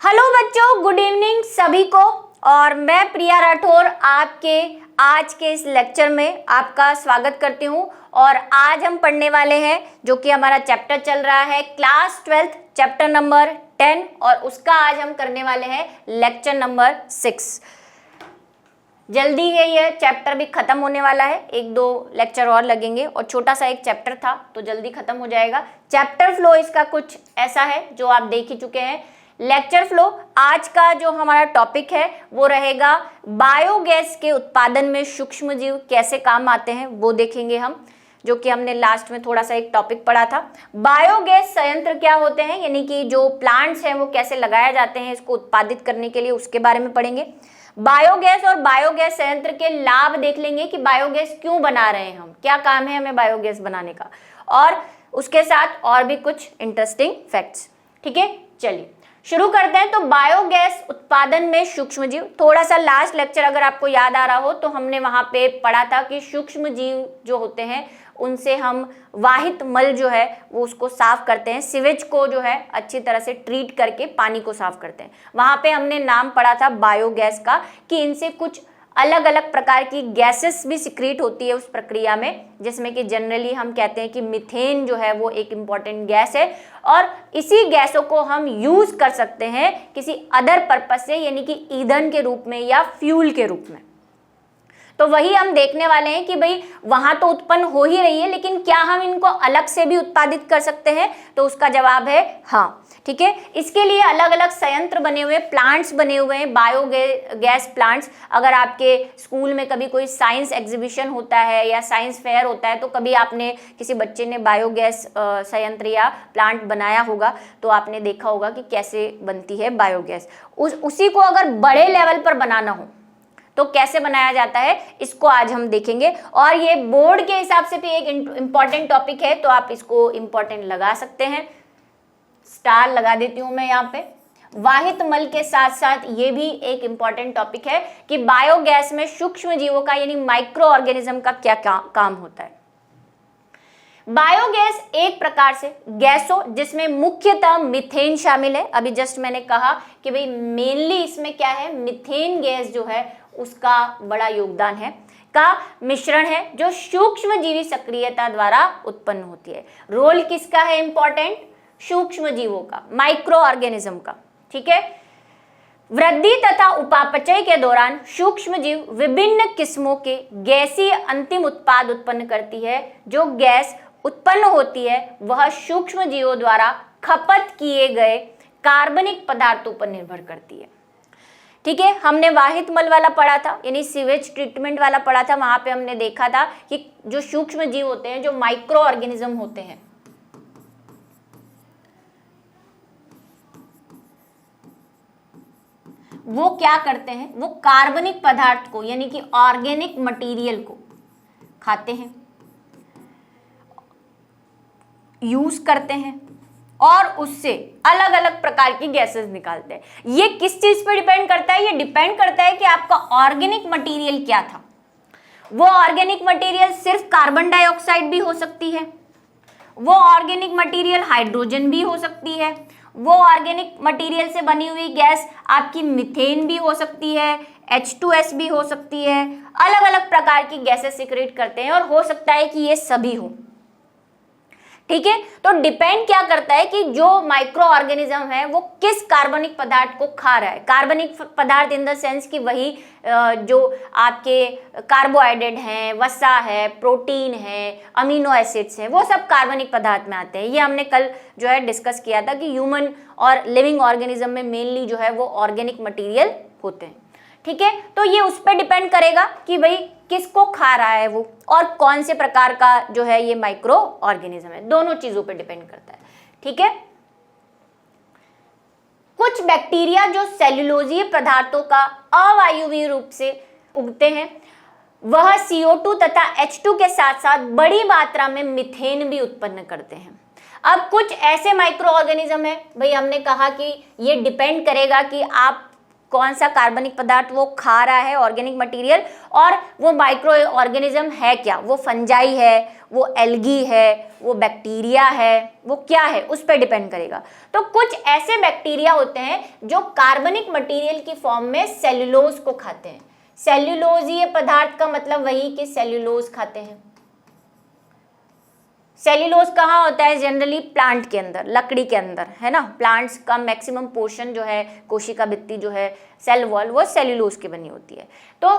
Hello बच्चों, good evening सभी को। और मैं प्रिया राठौर आपके आज के इस लेक्चर में आपका स्वागत करती हूँ। और आज हम पढ़ने वाले हैं जो कि हमारा चैप्टर चल रहा है क्लास 12 चैप्टर नंबर 10 और उसका आज हम करने वाले हैं लेक्चर नंबर 6। जल्दी है, ये चैप्टर भी खत्म होने वाला है, 1-2 लेक्चर और लगेंगे और छोटा सा एक चैप्टर था तो जल्दी खत्म हो जाएगा। चैप्टर फ्लो इसका कुछ ऐसा है जो आप देख ही चुके हैं। लेक्चर फ्लो आज का जो हमारा टॉपिक है वो रहेगा बायोगैस के उत्पादन में सूक्ष्म जीव कैसे काम आते हैं, वो देखेंगे हम, जो कि हमने लास्ट में थोड़ा सा एक टॉपिक पढ़ा था। बायोगैस संयंत्र क्या होते हैं, यानी कि जो प्लांट्स हैं वो कैसे लगाए जाते हैं इसको उत्पादित करने के लिए, उसके बारे में पढ़ेंगे। बायोगैस और बायोगैस संयंत्र के लाभ देख लेंगे कि बायोगैस क्यों बना रहे हैं हम, क्या काम है हमें बायोगैस बनाने का, और उसके साथ और भी कुछ इंटरेस्टिंग फैक्ट्स। ठीक है, चलिए शुरू करते हैं। तो बायोगैस उत्पादन में सूक्ष्म जीव, थोड़ा सा लास्ट लेक्चर अगर आपको याद आ रहा हो तो हमने वहां पे पढ़ा था कि सूक्ष्म जीव जो होते हैं उनसे हम वाहित मल जो है वो उसको साफ करते हैं, सीवेज को जो है अच्छी तरह से ट्रीट करके पानी को साफ करते हैं। वहां पे हमने नाम पढ़ा था बायोगैस का कि इनसे कुछ अलग अलग प्रकार की गैसेस भी सिक्रीट होती है उस प्रक्रिया में, जिसमें कि जनरली हम कहते हैं कि मीथेन जो है वो एक इम्पॉर्टेंट गैस है और इसी गैसों को हम यूज कर सकते हैं किसी अदर पर्पस से, यानी कि ईंधन के रूप में या फ्यूल के रूप में। तो वही हम देखने वाले हैं कि भाई वहां तो उत्पन्न हो ही रही है, लेकिन क्या हम इनको अलग से भी उत्पादित कर सकते हैं, तो उसका जवाब है हाँ। ठीक है, इसके लिए अलग अलग संयंत्र बने हुए, प्लांट्स बने हुए हैं, बायोगैस प्लांट्स। अगर आपके स्कूल में कभी कोई साइंस एग्जीबिशन होता है या साइंस फेयर होता है तो कभी आपने किसी बच्चे ने बायोगैस संयंत्र या प्लांट बनाया होगा तो आपने देखा होगा कि कैसे बनती है बायोगैस। उसी को अगर बड़े लेवल पर बनाना हो तो कैसे बनाया जाता है, इसको आज हम देखेंगे। और ये बोर्ड के हिसाब से भी एक इम्पॉर्टेंट टॉपिक है, तो आप इसको इम्पॉर्टेंट लगा सकते हैं, स्टार लगा देती हूं मैं यहाँ पे। वाहित मल के साथ साथ ये भी एक इम्पॉर्टेंट टॉपिक है कि बायोगैस में सूक्ष्म जीवों का यानी माइक्रो ऑर्गेनिज्म का क्या काम होता है। बायोगैस एक प्रकार से गैसों जिसमें मुख्यतः मीथेन शामिल है, अभी जस्ट मैंने कहा कि भाई मेनली इसमें क्या है, मीथेन गैस जो है उसका बड़ा योगदान है, का मिश्रण है जो सूक्ष्म जीवी सक्रियता द्वारा उत्पन्न होती है। रोल किसका है इंपॉर्टेंट, सूक्ष्म जीवों का, माइक्रो ऑर्गेनिज्म का। ठीक है, वृद्धि तथा उपापचय के दौरान सूक्ष्म जीव विभिन्न किस्मों के गैसीय अंतिम उत्पाद उत्पन्न करती है। जो गैस उत्पन्न होती है वह सूक्ष्म जीवों द्वारा खपत किए गए कार्बनिक पदार्थों पर निर्भर करती है। ठीक है, हमने वाहित मल वाला पढ़ा था, यानी सीवेज ट्रीटमेंट वाला पढ़ा था। वहां पे हमने देखा था कि जो सूक्ष्म जीव होते हैं, जो माइक्रो ऑर्गेनिज्म होते हैं, वो क्या करते हैं, वो कार्बनिक पदार्थ को यानी कि ऑर्गेनिक मटेरियल को खाते हैं, यूज करते हैं और उससे अलग अलग प्रकार की गैसेस निकालते हैं। ये किस चीज पे डिपेंड करता है, ये डिपेंड करता है कि आपका ऑर्गेनिक मटेरियल क्या था। वो ऑर्गेनिक मटेरियल सिर्फ कार्बन डाइऑक्साइड भी हो सकती है, वो ऑर्गेनिक मटेरियल हाइड्रोजन भी हो सकती है, वो ऑर्गेनिक मटेरियल से बनी हुई गैस आपकी मीथेन भी हो सकती है, H2S भी हो सकती है। अलग अलग प्रकार की गैसेस सीक्रेट करते हैं और हो सकता है कि ये सभी हो। ठीक है, तो डिपेंड क्या करता है कि जो माइक्रो ऑर्गेनिज्म है वो किस कार्बनिक पदार्थ को खा रहा है। कार्बनिक पदार्थ इन द सेंस कि वही जो आपके कार्बोहाइड्रेट हैं, वसा है, प्रोटीन है, अमीनो एसिड्स हैं, वो सब कार्बनिक पदार्थ में आते हैं। ये हमने कल जो है डिस्कस किया था कि ह्यूमन और लिविंग ऑर्गेनिज्म में मेनली जो है वो ऑर्गेनिक मटेरियल होते हैं। ठीक है, तो ये उस पर डिपेंड करेगा कि भाई किसको खा रहा है वो और कौन से प्रकार का जो है ये माइक्रो ऑर्गेनिज्म है, दोनों चीजों पे डिपेंड करता है। ठीक है, कुछ बैक्टीरिया जो सेल्यूलोजीय पदार्थों का अवायवीय रूप से उगते हैं, वह CO2 तथा H2 के साथ साथ बड़ी मात्रा में मीथेन भी उत्पन्न करते हैं। अब कुछ ऐसे माइक्रो ऑर्गेनिज्म है, भाई हमने कहा कि ये डिपेंड करेगा कि आप कौन सा कार्बनिक पदार्थ वो खा रहा है, ऑर्गेनिक मटेरियल, और वो माइक्रो ऑर्गेनिज्म है क्या, वो फंजाई है, वो एल्गी है, वो बैक्टीरिया है, वो क्या है, उस पर डिपेंड करेगा। तो कुछ ऐसे बैक्टीरिया होते हैं जो कार्बनिक मटेरियल की फॉर्म में सेल्यूलोज को खाते हैं। सेल्यूलोजीय पदार्थ का मतलब वही कि सेल्यूलोज खाते हैं। सेल्यूलोज कहाँ होता है? जनरली प्लांट के अंदर, लकड़ी के अंदर, है ना। प्लांट्स का मैक्सिमम पोर्शन जो है, कोशिका भित्ति जो है, सेल वॉल, वो सेल्यूलोज की बनी होती है। तो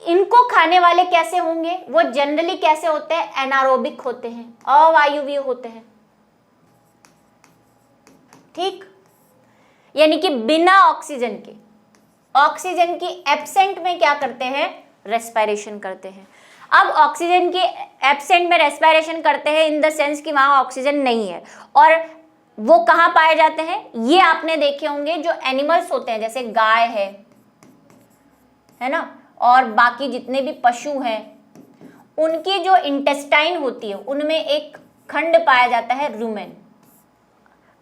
इनको खाने वाले कैसे होंगे? वो जनरली कैसे होते हैं? एनारोबिक होते हैं, अवायवीय होते हैं, ठीक, यानी कि बिना ऑक्सीजन के, ऑक्सीजन की एब्सेंट में क्या करते हैं? रेस्पिरेशन करते हैं। अब ऑक्सीजन के एब्सेंट में रेस्पिरेशन करते हैं इन द सेंस कि वहां ऑक्सीजन नहीं है, और वो कहाँ पाए जाते हैं? ये आपने देखे होंगे जो एनिमल्स होते हैं, जैसे गाय है ना, और बाकी जितने भी पशु हैं, उनकी जो इंटेस्टाइन होती है उनमें एक खंड पाया जाता है रूमेन।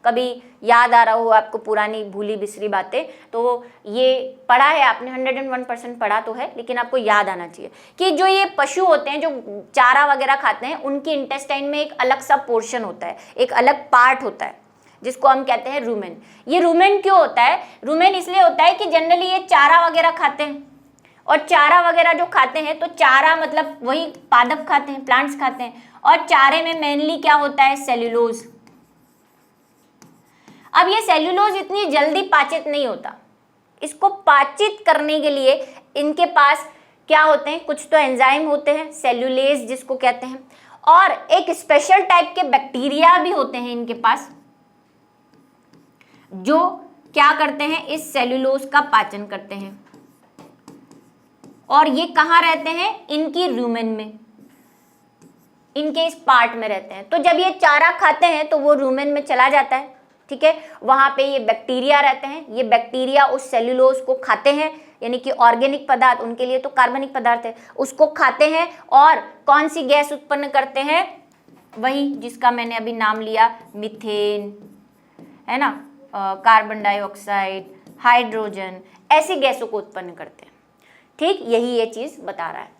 कभी याद आ रहा हो आपको पुरानी भूली बिसरी बातें, तो ये पढ़ा है आपने, 101% पढ़ा तो है, लेकिन आपको याद आना चाहिए कि जो ये पशु होते हैं जो चारा वगैरह खाते हैं, उनकी इंटेस्टाइन में एक अलग सा पोर्शन होता है, एक अलग पार्ट होता है, जिसको हम कहते हैं रूमेन। ये रूमेन क्यों होता है? रूमेन इसलिए होता है कि जनरली ये चारा वगैरह खाते हैं, और चारा वगैरह जो खाते हैं, तो चारा मतलब वही पादप खाते हैं, प्लांट्स खाते हैं, और चारे में मेनली क्या होता है? सेल्यूलोज। अब ये सेल्यूलोज इतनी जल्दी पाचित नहीं होता, इसको पाचित करने के लिए इनके पास क्या होते हैं? कुछ तो एंजाइम होते हैं, सेल्यूलेज जिसको कहते हैं, और एक स्पेशल टाइप के बैक्टीरिया भी होते हैं इनके पास, जो क्या करते हैं? इस सेल्यूलोज का पाचन करते हैं। और ये कहाँ रहते हैं? इनकी रूमेन में, इनके इस पार्ट में रहते हैं। तो जब ये चारा खाते हैं तो वो रूमेन में चला जाता है, ठीक है, वहां पे ये बैक्टीरिया रहते हैं, ये बैक्टीरिया उस सेल्यूलोज को खाते हैं, यानी कि ऑर्गेनिक पदार्थ, उनके लिए तो कार्बनिक पदार्थ है, उसको खाते हैं, और कौन सी गैस उत्पन्न करते हैं? वही जिसका मैंने अभी नाम लिया, मीथेन, है ना, कार्बन डाइऑक्साइड, हाइड्रोजन, ऐसी गैसों को उत्पन्न करते हैं, ठीक, यही ये चीज बता रहा है।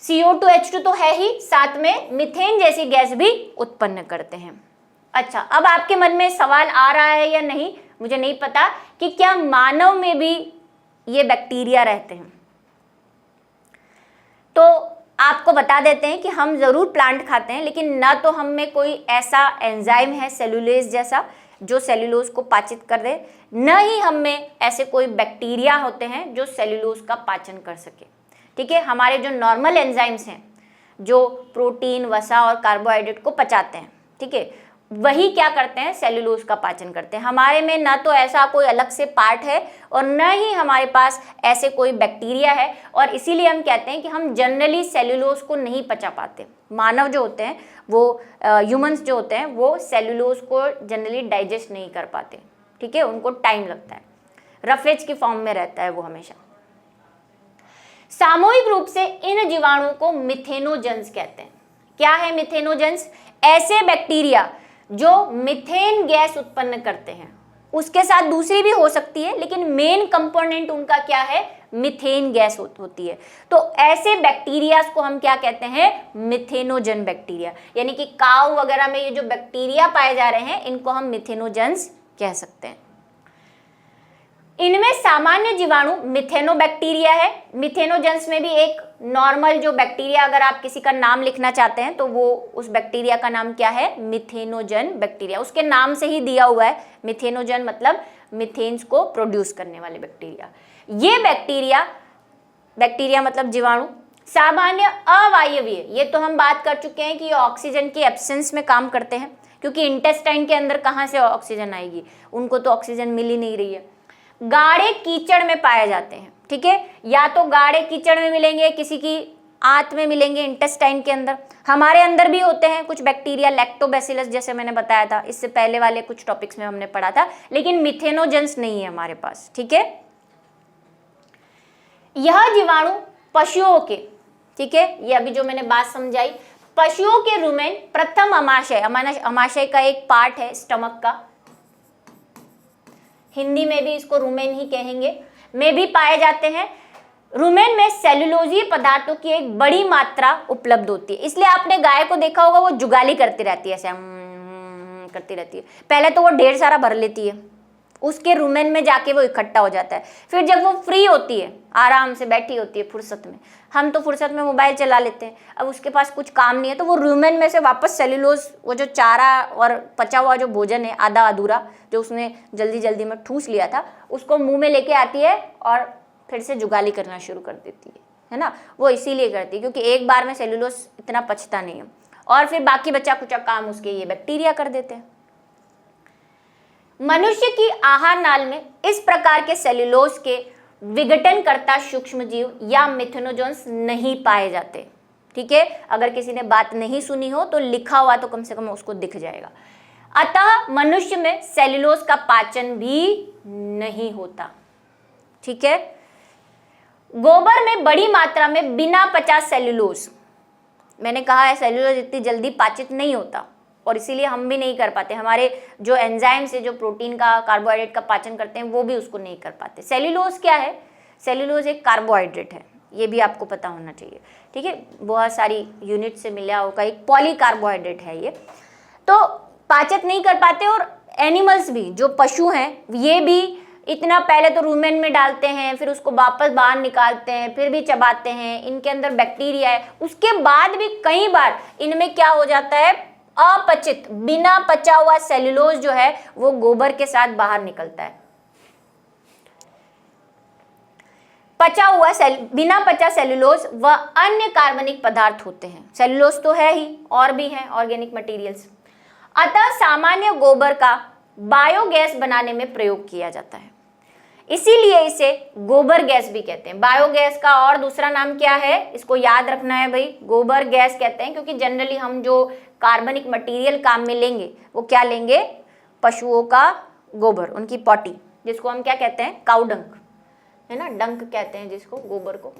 CO2 H2 तो है ही, साथ में मीथेन जैसी गैस भी उत्पन्न करते हैं। अच्छा, अब आपके मन में सवाल आ रहा है या नहीं, मुझे नहीं पता, कि क्या मानव में भी ये बैक्टीरिया रहते हैं? तो आपको बता देते हैं कि हम जरूर प्लांट खाते हैं, लेकिन ना तो हम में कोई ऐसा एंजाइम है सेल्यूलेज जैसा जो सेल्यूलोज को पाचित कर दे, न ही हम में ऐसे कोई बैक्टीरिया होते हैं जो सेल्यूलोज का पाचन कर सके, ठीक है। हमारे जो नॉर्मल एंजाइम्स हैं, जो प्रोटीन, वसा और कार्बोहाइड्रेट को पचाते हैं, ठीक है, वही क्या करते हैं? सेल्यूलोज का पाचन करते हैं। हमारे में ना तो ऐसा कोई अलग से पार्ट है, और न ही हमारे पास ऐसे कोई बैक्टीरिया है, और इसीलिए हम कहते हैं कि हम जनरली सेल्यूलोज को नहीं पचा पाते। मानव जो होते हैं, वो ह्यूमंस जो होते हैं, वो सेल्यूलोज को जनरली डाइजेस्ट नहीं कर पाते, ठीक है, उनको टाइम लगता है, रफेज की फॉर्म में रहता है वो हमेशा। सामूहिक रूप से इन जीवाणुओं को मिथेनोजेंस कहते हैं। क्या है मिथेनोजेंस? ऐसे बैक्टीरिया जो मीथेन गैस उत्पन्न करते हैं, उसके साथ दूसरी भी हो सकती है, लेकिन मेन कंपोनेंट उनका क्या है? मीथेन गैस होती है। तो ऐसे बैक्टीरिया को हम क्या कहते हैं? मिथेनोजन बैक्टीरिया, यानी कि काऊ वगैरह में ये जो बैक्टीरिया पाए जा रहे हैं, इनको हम मिथेनोजेंस कह सकते हैं। इनमें सामान्य जीवाणु मिथेनोबैक्टीरिया है। मिथेनोजेंस में भी एक नॉर्मल जो बैक्टीरिया, अगर आप किसी का नाम लिखना चाहते हैं तो वो उस बैक्टीरिया का नाम क्या है? Methanogen bacteria. उसके नाम से ही दिया हुआ है, मिथेनोजन मतलब मिथेन्स को प्रोड्यूस करने वाले बैक्टीरिया। ये बैक्टीरिया मतलब जीवाणु सामान्य अवायवीय, ये तो हम बात कर चुके हैं कि ये ऑक्सीजन की एब्सेंस में काम करते हैं, क्योंकि इंटेस्टाइन के अंदर कहाँ से ऑक्सीजन आएगी? उनको तो ऑक्सीजन मिल ही नहीं रही है। गाढ़े कीचड़ में पाए जाते हैं, ठीक है, या तो गाढ़े कीचड़ में मिलेंगे, किसी की आंत में मिलेंगे, इंटेस्टाइन के अंदर। हमारे अंदर भी होते हैं कुछ बैक्टीरिया, लैक्टोबैसिलस जैसे मैंने बताया था, इससे पहले वाले कुछ टॉपिक्स में हमने पढ़ा था, लेकिन मिथेनोजेंस नहीं है हमारे पास, ठीक है। यह जीवाणु पशुओं के, ठीक है, ये अभी जो मैंने बात समझाई, पशुओं के रुमेन प्रथम अमाशय का एक पार्ट है स्टमक का, हिंदी में भी इसको रुमेन ही कहेंगे, में भी पाए जाते हैं। रुमेन में सेल्यूलोजीय पदार्थों की एक बड़ी मात्रा उपलब्ध होती है, इसलिए आपने गाय को देखा होगा वो जुगाली करती रहती है, ऐसे करती रहती है। पहले तो वो ढेर सारा भर लेती है, उसके रुमेन में जाके वो इकट्ठा हो जाता है। फिर जब वो फ्री होती है, आराम से बैठी होती है फुर्सत में, हम तो फुर्सत में मोबाइल चला लेते हैं, अब उसके पास कुछ काम नहीं है तो वो रुमेन में से वापस सेल्यूलोज, वो जो चारा और पचा हुआ जो भोजन है आधा अधूरा जो उसने जल्दी जल्दी में ठूस लिया था, उसको मुंह में लेके आती है और फिर से जुगाली करना शुरू कर देती है ना। वो इसीलिए करती है क्योंकि एक बार में सेल्यूलोज इतना पचता नहीं है, और फिर बाकी बचा कुचा काम उसके ये बैक्टीरिया कर देते हैं। मनुष्य की आहार नाल में इस प्रकार के सेल्यूलोज के विघटन करता सूक्ष्म जीव या मिथेनोजोन्स नहीं पाए जाते। ठीक है, अगर किसी ने बात नहीं सुनी हो तो लिखा हुआ तो कम से कम उसको दिख जाएगा। अतः मनुष्य में सेल्यूलोज का पाचन भी नहीं होता। ठीक है, गोबर में बड़ी मात्रा में बिना पचा सेल्यूलोज, मैंने कहा है सेल्यूलोज इतनी जल्दी पाचित नहीं होता और इसीलिए हम भी नहीं कर पाते। हमारे जो एंजाइम से जो प्रोटीन का कार्बोहाइड्रेट का पाचन करते हैं वो भी उसको नहीं कर पाते। सेल्यूलोज क्या है? सेल्यूलोज एक कार्बोहाइड्रेट है, ये भी आपको पता होना चाहिए। ठीक है, बहुत सारी यूनिट से मिला होगा, एक पॉली कार्बोहाइड्रेट है ये, तो पाचन नहीं कर पाते। और एनिमल्स भी, जो पशु हैं, ये भी इतना पहले तो रूमेन में डालते हैं, फिर उसको वापस बाहर निकालते हैं, फिर भी चबाते हैं, इनके अंदर बैक्टीरिया है, उसके बाद भी कई बार इनमें क्या हो जाता है, अपचित बिना पचा हुआ सेल्यूलोज जो है वो गोबर के साथ बाहर निकलता है। पचा हुआ बिना पचा सेल्यूलोज व अन्य कार्बनिक पदार्थ होते हैं। सेल्यूलोज तो है ही, और भी हैं ऑर्गेनिक मटेरियल्स। अतः सामान्य गोबर का बायोगैस बनाने में प्रयोग किया जाता है, इसीलिए इसे गोबर गैस भी कहते हैं। बायोगैस का और दूसरा नाम क्या है, इसको याद रखना है भाई, गोबर गैस कहते हैं, क्योंकि जनरली हम जो कार्बनिक मटेरियल काम में लेंगे वो क्या लेंगे, पशुओं का गोबर, उनकी पॉटी, जिसको हम क्या कहते हैं, काउ डंक, है ना, डंक कहते हैं जिसको, गोबर को।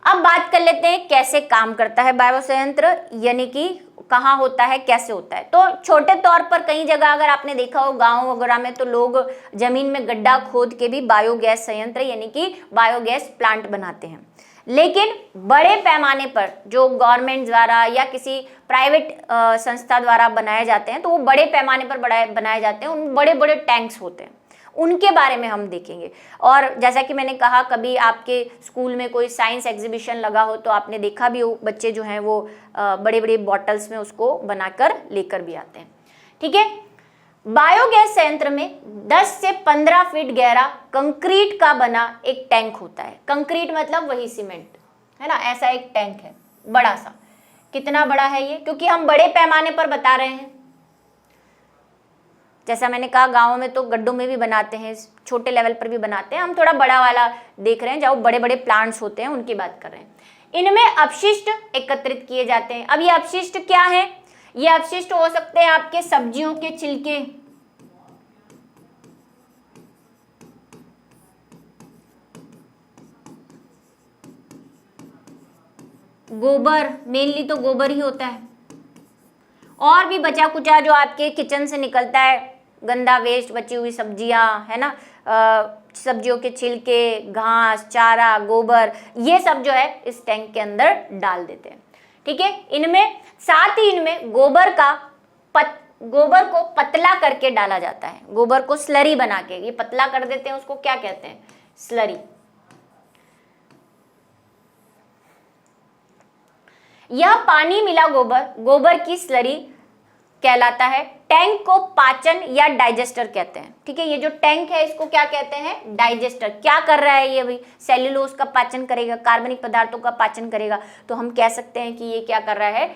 अब बात कर लेते हैं कैसे काम करता है बायो संयंत्र, यानी कि कहाँ होता है, कैसे होता है। तो छोटे तौर पर कई जगह अगर आपने देखा हो गांव वगैरह में, तो लोग जमीन में गड्ढा खोद के भी बायोगैस संयंत्र यानी कि बायोगैस प्लांट बनाते हैं। लेकिन बड़े पैमाने पर जो गवर्नमेंट द्वारा या किसी प्राइवेट संस्था द्वारा बनाए जाते हैं, तो वो बड़े पैमाने पर बनाए जाते हैं, उन बड़े बड़े टैंक्स होते हैं, उनके बारे में हम देखेंगे। और जैसा कि मैंने कहा, कभी आपके स्कूल में कोई साइंस एग्जीबिशन लगा हो तो आपने देखा भी हो, बच्चे जो हैं वो बड़े बड़े बॉटल्स में उसको बनाकर लेकर भी आते हैं। ठीक है, बायोगैस संयंत्र में 10 से 15 फीट गहरा कंक्रीट का बना एक टैंक होता है। कंक्रीट मतलब वही सीमेंट, है ना, ऐसा एक टैंक है बड़ा सा। कितना बड़ा है ये, क्योंकि हम बड़े पैमाने पर बता रहे हैं। जैसा मैंने कहा, गाँव में तो गड्ढों में भी बनाते हैं, छोटे लेवल पर भी बनाते हैं, हम थोड़ा बड़ा वाला देख रहे हैं, जहाँ बड़े बड़े प्लांट्स होते हैं उनकी बात कर रहे हैं। इनमें अपशिष्ट एकत्रित किए जाते हैं। अब ये अपशिष्ट क्या है, ये अपशिष्ट हो सकते हैं आपके सब्जियों के छिलके, गोबर, मेनली तो गोबर ही होता है, और भी बचा कुचा जो आपके किचन से निकलता है, गंदा वेस्ट, बची हुई सब्जियां, है ना, सब्जियों के छिलके, घास, चारा, गोबर, ये सब जो है इस टैंक के अंदर डाल देते हैं। ठीक है, इनमें साथ ही इनमें गोबर को पतला करके डाला जाता है। गोबर को स्लरी बना के ये पतला कर देते हैं, उसको क्या कहते हैं, स्लरी। यह पानी मिला गोबर की स्लरी कहलाता है। टैंक को पाचन या डाइजेस्टर कहते हैं। ठीक है, ये जो टैंक है इसको क्या कहते हैं, डाइजेस्टर। क्या कर रहा है ये भाई, सेल्यूलोज का पाचन करेगा, कार्बनिक पदार्थों का पाचन करेगा, तो हम कह सकते हैं कि ये क्या कर रहा है,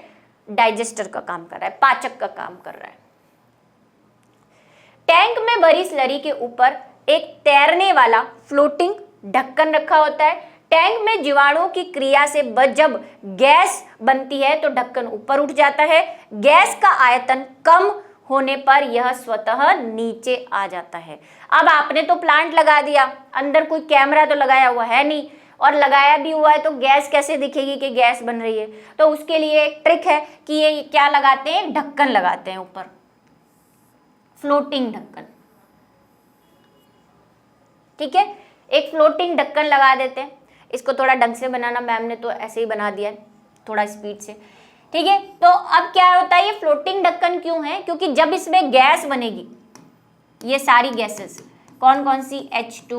डाइजेस्टर का काम कर रहा है, पाचक का काम कर रहा है। टैंक में भरी स्लरी के ऊपर एक तैरने वाला फ्लोटिंग ढक्कन रखा होता है। टैंक में जीवाणुओं की क्रिया से जब गैस बनती है तो ढक्कन ऊपर उठ जाता है। गैस का आयतन कम होने पर यह स्वतः नीचे आ जाता है। अब आपने तो प्लांट लगा दिया, अंदर कोई कैमरा तो लगाया हुआ है नहीं, और लगाया भी हुआ है तो गैस कैसे दिखेगी कि गैस बन रही है। तो उसके लिए एक ट्रिक है कि ये क्या लगाते हैं, ढक्कन लगाते हैं ऊपर, फ्लोटिंग ढक्कन। ठीक है, एक फ्लोटिंग ढक्कन लगा देते हैं। इसको थोड़ा ढंग से बनाना, मैम ने तो ऐसे ही बना दिया है थोड़ा स्पीड से। ठीक है, तो अब क्या होता है, ये फ्लोटिंग ढक्कन क्यों है, क्योंकि जब इसमें गैस बनेगी, ये सारी गैसेस कौन कौन सी, H2,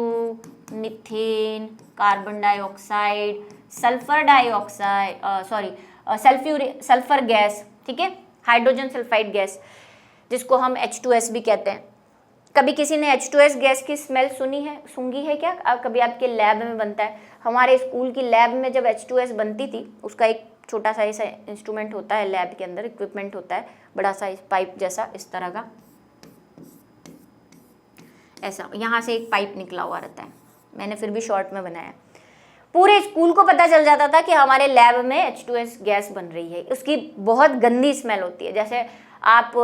methane, carbon dioxide, sulphur dioxide, sulphur gas, ठीक है, हाइड्रोजन सल्फाइड गैस जिसको हम H2S भी कहते हैं। कभी किसी ने H2S गैस की स्मेल सूंघी है क्या? अब कभी आपके लैब में बनता है, हमारे स्कूल की लैब में जब H2S बनती थी, उसका एक छोटा सा ऐसा इंस्ट्रूमेंट होता है, लैब के अंदर इक्विपमेंट होता है, बड़ा सा पाइप जैसा इस तरह का, ऐसा यहाँ से एक पाइप निकला हुआ रहता है, मैंने फिर भी शॉर्ट में बनाया। पूरे स्कूल को पता चल जाता था कि हमारे लैब में H2S गैस बन रही है। उसकी बहुत गंदी स्मेल होती है। जैसे आप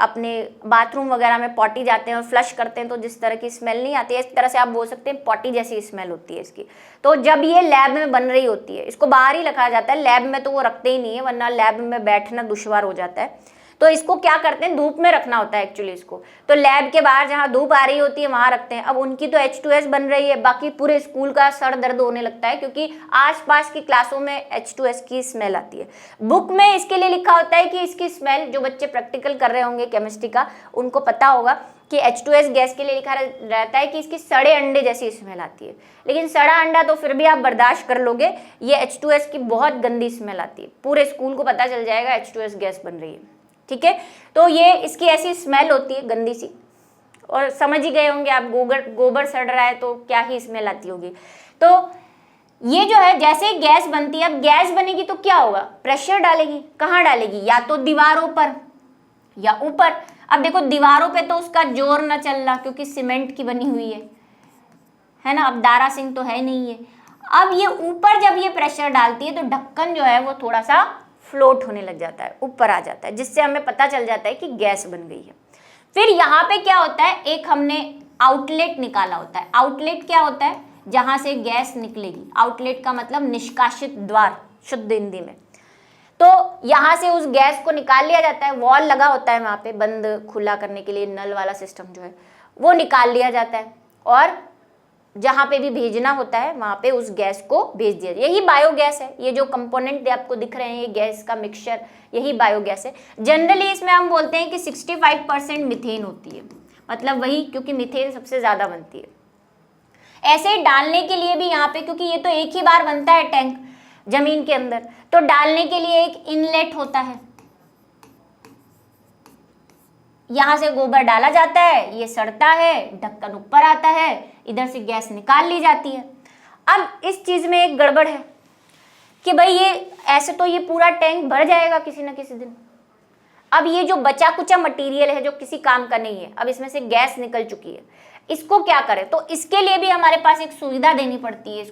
अपने बाथरूम वगैरह में पॉटी जाते हैं और फ्लश करते हैं तो जिस तरह की स्मेल नहीं आती है, इस तरह से आप बोल सकते हैं पॉटी जैसी स्मेल होती है इसकी। तो जब ये लैब में बन रही होती है, इसको बाहर ही रखा जाता है, लैब में तो वो रखते ही नहीं है, वरना लैब में बैठना दुश्वार हो जाता है। तो इसको क्या करते हैं, धूप में रखना होता है एक्चुअली इसको। तो लैब के बाहर जहाँ धूप आ रही होती है वहाँ रखते हैं। अब उनकी तो H2S बन रही है, बाकी पूरे स्कूल का सर दर्द होने लगता है क्योंकि आसपास की क्लासों में H2S की स्मेल आती है। बुक में इसके लिए लिखा होता है कि इसकी स्मेल, जो बच्चे प्रैक्टिकल कर रहे होंगे केमिस्ट्री का, उनको पता होगा कि H2S गैस के लिए लिखा रहता है कि इसकी सड़े अंडे जैसी स्मेल आती है। लेकिन सड़ा अंडा तो फिर भी आप बर्दाश्त कर लोगे, ये H2S की बहुत गंदी स्मेल आती है। पूरे स्कूल को पता चल जाएगा H2S गैस बन रही है। ठीक है, तो ये इसकी ऐसी स्मेल होती है गंदी सी, और समझ ही गए होंगे आप, गोबर सड़ रहा है तो क्या ही स्मेल आती होगी। तो ये जो है, जैसे गैस बनती है, अब गैस बनेगी तो क्या होगा, प्रेशर डालेगी। कहाँ डालेगी, या तो दीवारों पर या ऊपर। अब देखो दीवारों पे तो उसका जोर न चल रहा क्योंकि सीमेंट की बनी हुई है ना, अब दारा सिंह तो है नहीं है। अब ये ऊपर जब ये प्रेशर डालती है तो ढक्कन जो है वो थोड़ा सा फ्लोट होने लग जाता है, ऊपर आ जाता है, जिससे हमें पता चल जाता है कि गैस बन गई है। फिर यहाँ पे क्या होता है, एक हमने आउटलेट निकाला होता है। आउटलेट क्या होता है, जहां से गैस निकलेगी। आउटलेट का मतलब निष्कासित द्वार शुद्ध हिंदी में। तो यहाँ से उस गैस को निकाल लिया जाता है, वॉल लगा होता है वहाँ पे, बंद खुला करने के लिए नल वाला सिस्टम जो है वो निकाल लिया जाता है, और जहाँ पे भी भेजना होता है वहाँ पे उस गैस को भेज दिया। यही बायोगैस है। ये जो कंपोनेंट आपको दिख रहे हैं, ये गैस का मिक्सचर, यही बायोगैस है। जनरली इसमें हम बोलते हैं कि 65% मीथेन होती है, मतलब वही, क्योंकि मीथेन सबसे ज़्यादा बनती है। ऐसे डालने के लिए भी यहाँ पे, क्योंकि ये तो एक ही बार बनता है टैंक जमीन के अंदर, तो डालने के लिए एक इनलेट होता है। यहां से गोबर डाला जाता है, ये सड़ता है, ढक्कन ऊपर आता है, इधर से गैस निकाल ली जाती है। अब इस चीज में एक गड़बड़ है कि भाई ये ऐसे तो ये पूरा टैंक भर जाएगा किसी न किसी दिन। अब ये जो बचा कुचा मटेरियल है जो किसी काम का नहीं है, अब इसमें से गैस निकल चुकी है, इसको क्या करें। तो इसके लिए भी हमारे पास एक सुविधा देनी पड़ती है।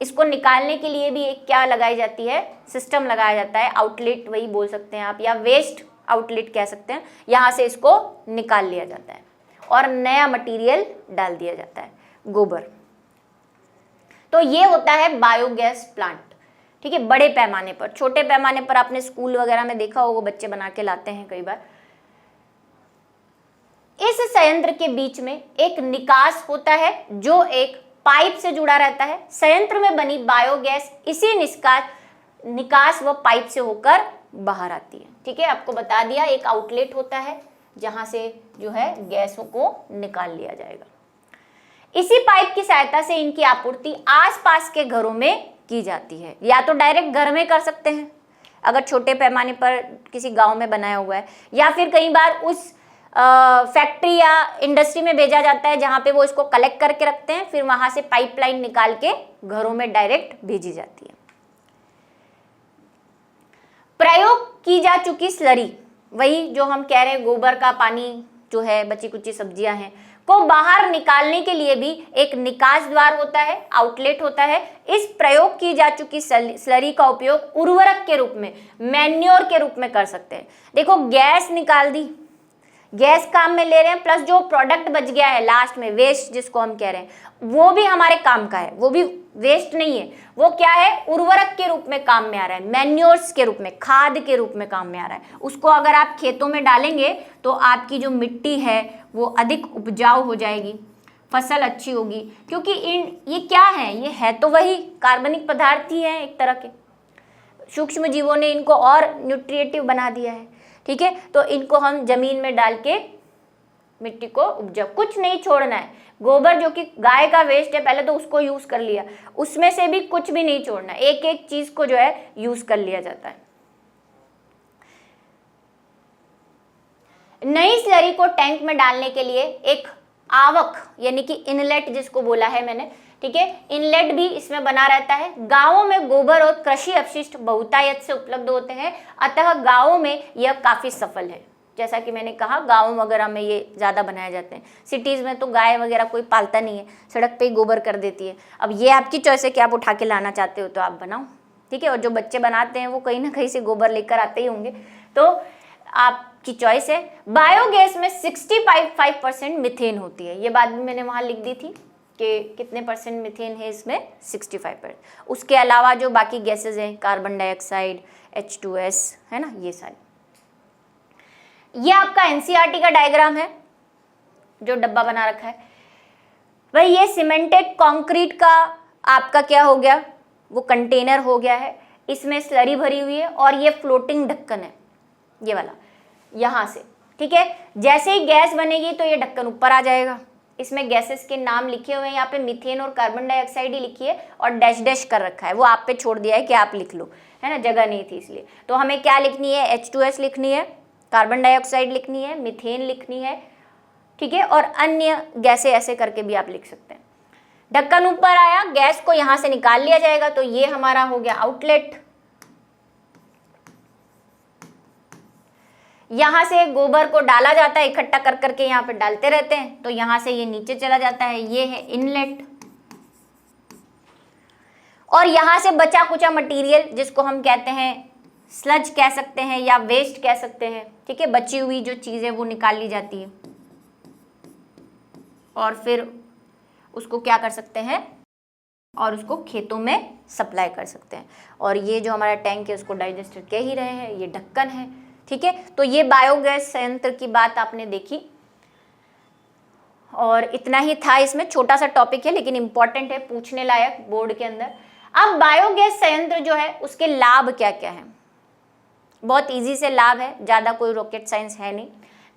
इसको निकालने के लिए भी एक क्या लगाई जाती है, सिस्टम लगाया जाता है, आउटलेट वही बोल सकते हैं आप, या वेस्ट आउटलेट कह सकते हैं। यहाँ से इसको निकाल लिया जाता है और नया मटेरियल डाल दिया जाता है, गोबर। तो ये होता है बायोगैस प्लांट। ठीक है, बड़े पैमाने पर। छोटे पैमाने पर आपने स्कूल वगैरह में देखा होगा, बच्चे बना के लाते हैं कई बार। इस संयंत्र के बीच में एक निकास होता है जो एक पाइप से जुड़ा रहता है। संयंत्र में बनी बायोगैस इसी निकास व पाइप से होकर बाहर आती है। ठीक है, आपको बता दिया, एक आउटलेट होता है जहां से जो है गैसों को निकाल लिया जाएगा। इसी पाइप की सहायता से इनकी आपूर्ति आसपास के घरों में की जाती है। या तो डायरेक्ट घर में कर सकते हैं अगर छोटे पैमाने पर किसी गांव में बनाया हुआ है, या फिर कई बार उस फैक्ट्री या इंडस्ट्री में भेजा जाता है जहां पे वो इसको कलेक्ट करके रखते हैं, फिर वहां से पाइपलाइन निकाल के घरों में डायरेक्ट भेजी जाती है। प्रयोग की जा चुकी स्लरी, वही जो हम कह रहे हैं गोबर का पानी जो है, बची कुची सब्जियां हैं, को बाहर निकालने के लिए भी एक निकास द्वार होता है, आउटलेट होता है। इस प्रयोग की जा चुकी स्लरी का उपयोग उर्वरक के रूप में, मैन्योर के रूप में कर सकते हैं। देखो गैस निकाल दी, गैस काम में ले रहे हैं, प्लस जो प्रोडक्ट बच गया है लास्ट में, वेस्ट जिसको हम कह रहे हैं, वो भी हमारे काम का है, वो भी वेस्ट नहीं है, वो क्या है, उर्वरक के रूप में काम में आ रहा है, मैन्योर्स के रूप में, खाद के रूप में काम में आ रहा है। उसको अगर आप खेतों में डालेंगे तो आपकी जो मिट्टी है वो अधिक उपजाऊ हो जाएगी, फसल अच्छी होगी, क्योंकि ये क्या है, ये है तो वही कार्बनिक पदार्थ ही है एक तरह के, सूक्ष्म जीवों ने इनको और न्यूट्रिएटिव बना दिया है, ठीक है। तो इनको हम जमीन में डाल के मिट्टी को उपजाऊ, कुछ नहीं छोड़ना है। गोबर जो कि गाय का वेस्ट है, पहले तो उसको यूज कर लिया, उसमें से भी कुछ भी नहीं छोड़ना, एक एक चीज को जो है यूज कर लिया जाता है। नई स्लरी को टैंक में डालने के लिए एक आवक यानी कि इनलेट जिसको बोला है मैंने, ठीक है, इनलेट भी इसमें बना रहता है। गांवों में गोबर और कृषि अपशिष्ट बहुतायत से उपलब्ध होते हैं, अतः गांवों में यह काफी सफल है। जैसा कि मैंने कहा, गांव वगैरह में ये ज़्यादा बनाए जाते हैं, सिटीज़ में तो गाय वगैरह कोई पालता नहीं है, सड़क पे ही गोबर कर देती है। अब ये आपकी चॉइस है कि आप उठा के लाना चाहते हो तो आप बनाओ, ठीक है। और जो बच्चे बनाते हैं वो कहीं ना कहीं से गोबर लेकर आते ही होंगे, तो आपकी चॉइस है। बायोगैस में 65% मिथेन होती है, ये बात भी मैंने वहाँ लिख दी थी कि कितने परसेंट मिथेन है इसमें, 65%। उसके अलावा जो बाकी गैसेज हैं, कार्बन डाइऑक्साइड, H2S, है ना, ये सारी। ये आपका एनसीईआरटी का डायग्राम है जो डब्बा बना रखा है भाई। ये सीमेंटेड कंक्रीट का आपका क्या हो गया, वो कंटेनर हो गया है, इसमें स्लरी भरी हुई है और ये फ्लोटिंग ढक्कन है, ये वाला यहाँ से, ठीक है। जैसे ही गैस बनेगी तो ये ढक्कन ऊपर आ जाएगा, इसमें गैसेस के नाम लिखे हुए हैं, यहाँ पे मीथेन और कार्बन डाइऑक्साइड ही लिखी है और डैश डैश कर रखा है, वो आप पे छोड़ दिया है कि आप लिख लो, है ना, जगह नहीं थी इसलिए। तो हमें क्या लिखनी है, H2S लिखनी है, कार्बन डाइऑक्साइड लिखनी है, मीथेन लिखनी है, ठीक है, और अन्य गैसें ऐसे करके भी आप लिख सकते हैं। ढक्कन ऊपर आया, गैस को यहां से निकाल लिया जाएगा, तो ये हमारा हो गया आउटलेट। यहां से गोबर को डाला जाता है, इकट्ठा कर करके यहाँ पे डालते रहते हैं, तो यहां से ये नीचे चला जाता है, ये है इनलेट। और यहां से बचा कुचा मटेरियल जिसको हम कहते हैं स्लज कह सकते हैं या वेस्ट कह सकते हैं, ठीक है, बची हुई जो चीज़ है वो निकाल ली जाती है और फिर उसको क्या कर सकते हैं, और उसको खेतों में सप्लाई कर सकते हैं। और ये जो हमारा टैंक है उसको डाइजेस्टर कह ही रहे हैं, ये ढक्कन है, ठीक है। तो ये बायोगैस संयंत्र की बात आपने देखी और इतना ही था इसमें, छोटा सा टॉपिक है लेकिन इंपॉर्टेंट है, पूछने लायक बोर्ड के अंदर। अब बायोगैस संयंत्र जो है उसके लाभ क्या क्या है, बहुत इजी से लाभ है, ज़्यादा कोई रॉकेट साइंस है नहीं।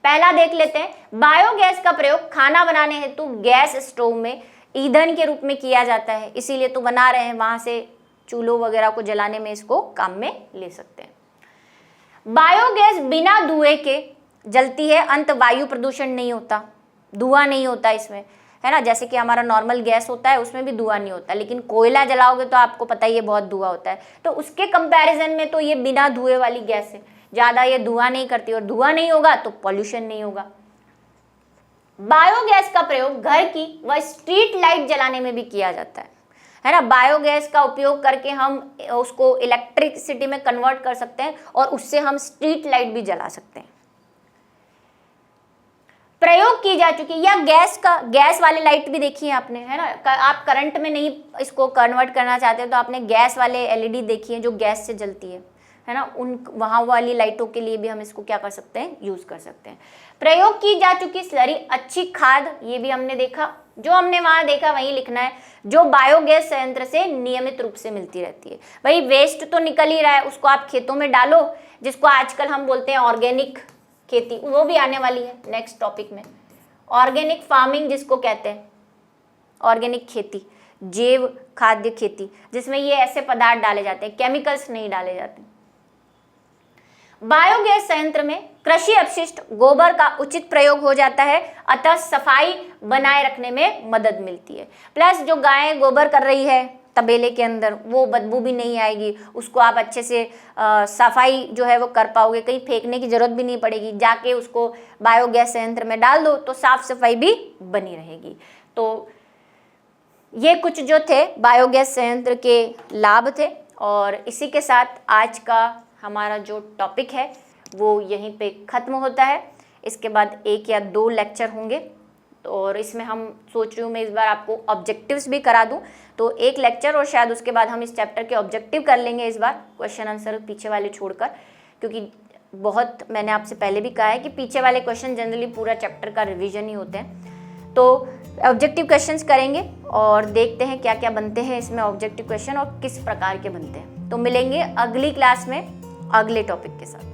पहला देख लेते हैं, बायोगैस का प्रयोग खाना बनाने हेतु गैस स्टोव में ईंधन के रूप में किया जाता है, इसीलिए तो बना रहे हैं, वहाँ से चूल्हों वगैरह को जलाने में इसको काम में ले सकते हैं। बायोगैस बिना धुएं के जलती है, अंत वायु प्रदूषण नहीं होता, धुआं नहीं होता इसमें, है ना। जैसे कि हमारा नॉर्मल गैस होता है उसमें भी धुआं नहीं होता, लेकिन कोयला जलाओगे तो आपको पता ही है बहुत धुआं होता है, तो उसके कंपैरिजन में तो ये बिना धुएं वाली गैस है, ज़्यादा ये धुआं नहीं करती, और धुआं नहीं होगा तो पॉल्यूशन नहीं होगा। बायोगैस का प्रयोग घर की व स्ट्रीट लाइट जलाने में भी किया जाता है ना। बायोगैस का उपयोग करके हम उसको इलेक्ट्रिसिटी में कन्वर्ट कर सकते हैं और उससे हम स्ट्रीट लाइट भी जला सकते हैं। प्रयोग की जा चुकी, या गैस वाले लाइट भी देखी है आपने, है ना। आप करंट में नहीं इसको कन्वर्ट करना चाहते हो तो आपने गैस वाले LED देखी है जो गैस से जलती है ना, उन वहाँ वाली लाइटों के लिए भी हम इसको क्या कर सकते हैं, यूज कर सकते हैं। प्रयोग की जा चुकी स्लरी अच्छी खाद, ये भी हमने देखा, जो हमने वहाँ देखा वही लिखना है, जो बायोगैस संयंत्र से नियमित रूप से मिलती रहती है। भाई वेस्ट तो निकल ही रहा है, उसको आप खेतों में डालो, जिसको आजकल हम बोलते हैं ऑर्गेनिक खेती, वो भी आने वाली है नेक्स्ट टॉपिक में। ऑर्गेनिक फार्मिंग जिसको कहते हैं, ऑर्गेनिक खेती, जैव खाद्य खेती, जिसमें ये ऐसे पदार्थ डाले जाते हैं, केमिकल्स नहीं डाले जाते। बायोगैस संयंत्र में कृषि अपशिष्ट गोबर का उचित प्रयोग हो जाता है, अतः सफाई बनाए रखने में मदद मिलती है। प्लस जो गाय गोबर कर रही है तबेले के अंदर, वो बदबू भी नहीं आएगी, उसको आप अच्छे से सफाई जो है वो कर पाओगे, कहीं फेंकने की जरूरत भी नहीं पड़ेगी, जाके उसको बायोगैस संयंत्र में डाल दो तो साफ सफाई भी बनी रहेगी। तो ये कुछ जो थे बायोगैस संयंत्र के लाभ थे, और इसी के साथ आज का हमारा जो टॉपिक है वो यहीं पे ख़त्म होता है। इसके बाद 1 या 2 लेक्चर होंगे, और इसमें हम सोच रही हूँ मैं इस बार आपको ऑब्जेक्टिव्स भी करा दूँ, तो 1 लेक्चर और शायद उसके बाद हम इस चैप्टर के ऑब्जेक्टिव कर लेंगे इस बार, क्वेश्चन आंसर पीछे वाले छोड़कर, क्योंकि बहुत मैंने आपसे पहले भी कहा है कि पीछे वाले क्वेश्चन जनरली पूरा चैप्टर का रिवीजन ही होते हैं। तो ऑब्जेक्टिव क्वेश्चंस करेंगे और देखते हैं क्या क्या बनते हैं इसमें ऑब्जेक्टिव क्वेश्चन और किस प्रकार के बनते हैं। तो मिलेंगे अगली क्लास में अगले टॉपिक के साथ।